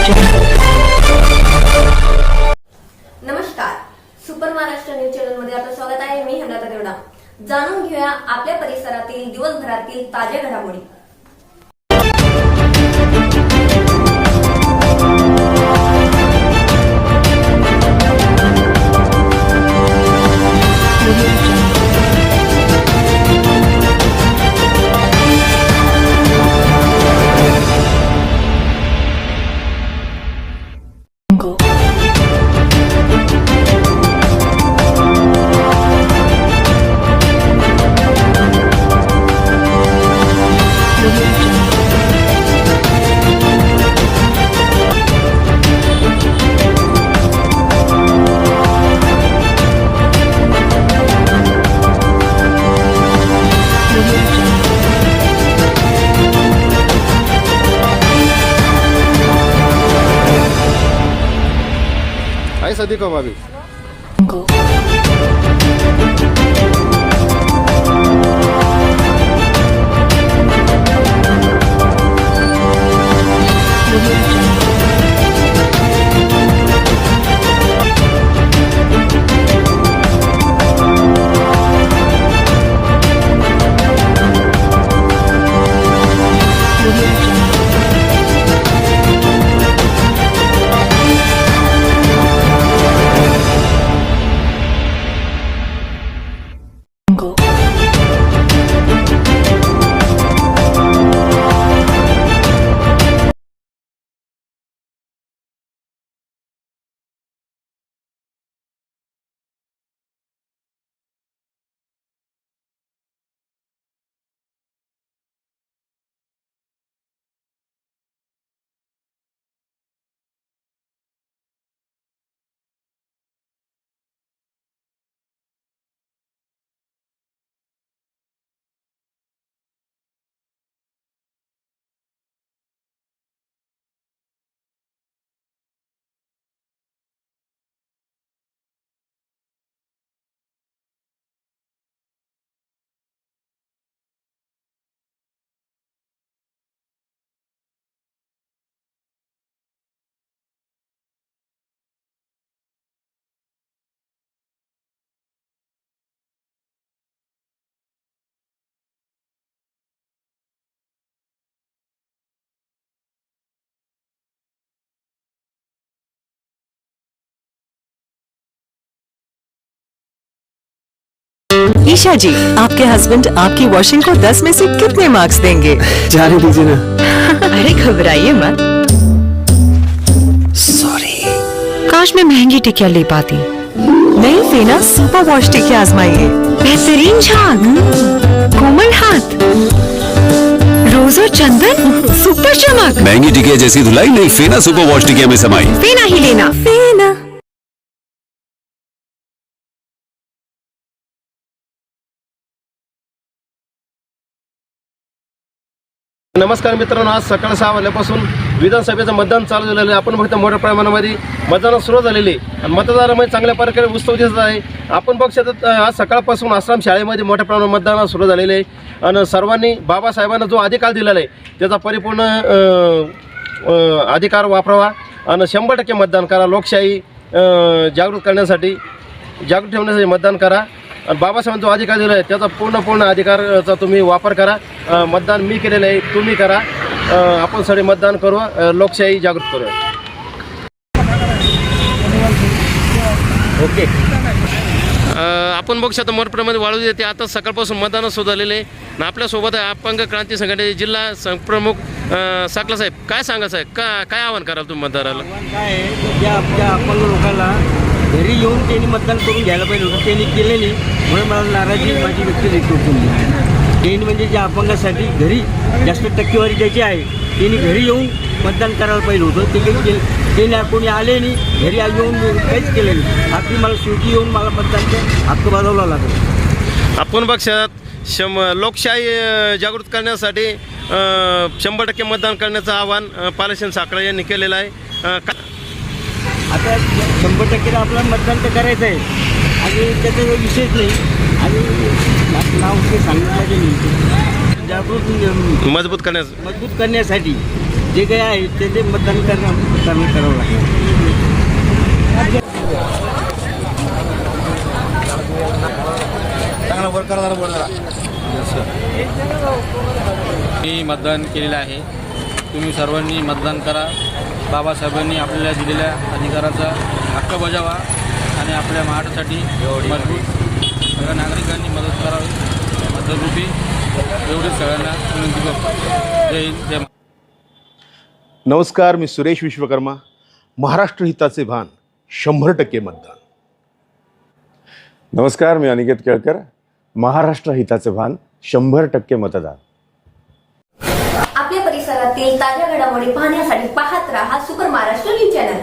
नमस्कार, super Maharashtra news channel मध्ये आपलं स्वागत आहे। मी हेमलता देवडा। जाणून घेऊया आपल्या परिसरातील दिवसभरातील ताज्या घडामोडी। सदी को भाभी ईशा जी, आपके हस्बैंड आपकी वॉशिंग को 10 में से कितने मार्क्स देंगे? जाने दीजिए ना। अरे घबराइए मत। सॉरी। काश मैं महंगी टिकिया ले पाती। नहीं फेना सुपर वॉश टिकिया आजमाइए। बेहतरीन झाग, कोमल हाथ, रोज और चंदन, सुपर चमक। महंगी टिकिया जैसी धुलाई नहीं, फेना सुपर वॉश टिकिया में समाई। फेना ही लेना। फेना। नमस्कार मित्रांनो, आज सकाळ 6 वाजल्यापासून विधानसभेचं मतदान चालू झालेलं आहे। आपण बघतो मोठ्या प्रमाणामध्ये मतदान सुरू झालेले आणि मतदारामध्ये चांगल्या प्रकारे उत्सव दिसत आहे। आपण बघू शकतो आज सकाळपासून आश्रम शाळेमध्ये मोठ्या प्रमाणात मतदान सुरू झालेले आहे आणि सर्वांनी बाबासाहेबांना जो अधिकार दिलेला आहे त्याचा परिपूर्ण अधिकार वापरावा आणि 100% मतदान करा। लोकशाही जागृत करण्यासाठी, जागृत ठेवण्यासाठी मतदान करा आणि बाबासाहेबांचा जो अधिकार दिला आहे त्याचा पूर्ण अधिकाराचा तुम्ही वापर करा। मतदान मी केलेलं आहे, तुम्ही करा। आपण सगळे मतदान करू, लोकशाही जागृत करूया। ओके, आपण बघू शकतो मोठप्रमाणे वाळू येते। आता सकाळपासून मतदान सुरू झालेले आहे आणि आपल्यासोबत आहे अपंग क्रांती संघटनेचे जिल्हा प्रमुख साकला साहेब। काय सांगा साहेब, काय आव्हान कराल तुम्ही मतदाराला? काय आहे, ज्या आपल्या अपंग लोकांना घरी येऊन त्यांनी मतदान करून घ्यायला पाहिजे होतं, त्यांनी केले नाही, म्हणून मला नाराजी माझी व्यक्त होती। त्यांनी म्हणजे ज्या अपंगासाठी घरी जास्त टक्केवारी द्यायची आहे त्यांनी घरी येऊन मतदान करायला पाहिजे होतं। ते काही त्यांनी कोणी आले नाही, घरी येऊन काहीच केलं नाही। आखरी मला शेवटी येऊन मला मतदानचा हक्क बजावला लागला। आपण बघशात लोकशाही जागृत करण्यासाठी 100% मतदान करण्याचं आवाहन पालशन साखळे यांनी केलेलं आहे। आता 100% आपल्याला मतदान तर करायचं आहे आणि त्याचा विषयच नाही आणि नाव ते सांगितलं गेलं जागृत मजबूत करण्यासाठी जे काही आहे ते मतदान करावं लागेल. मी मतदान केलेलं आहे. तुम्ही सर्वांनी मतदान करा. बाबासाहेबांनी आपल्याला दिलेल्या अधिकाराचा हक्क बजावा आणि आपल्या महाराष्ट्रासाठी मजबूत सगळ्या नागरिकांनी मदत करावी. मतदानरूपी एवढी सगळ्यांना विनंती करतो. जय हिंद, जय महाराष्ट्र. नमस्कार, मी सुरेश विश्वकर्मा. महाराष्ट्र हिताचे भान 100% मतदान. नमस्कार, मी अनिकेत केळकर. महाराष्ट्र हिताचे भान 100% मतदान. आपल्या परिसरातील ताज्या घडामोडी पाहण्यासाठी पाहत राहा सुपर महाराष्ट्र न्यूज चॅनल.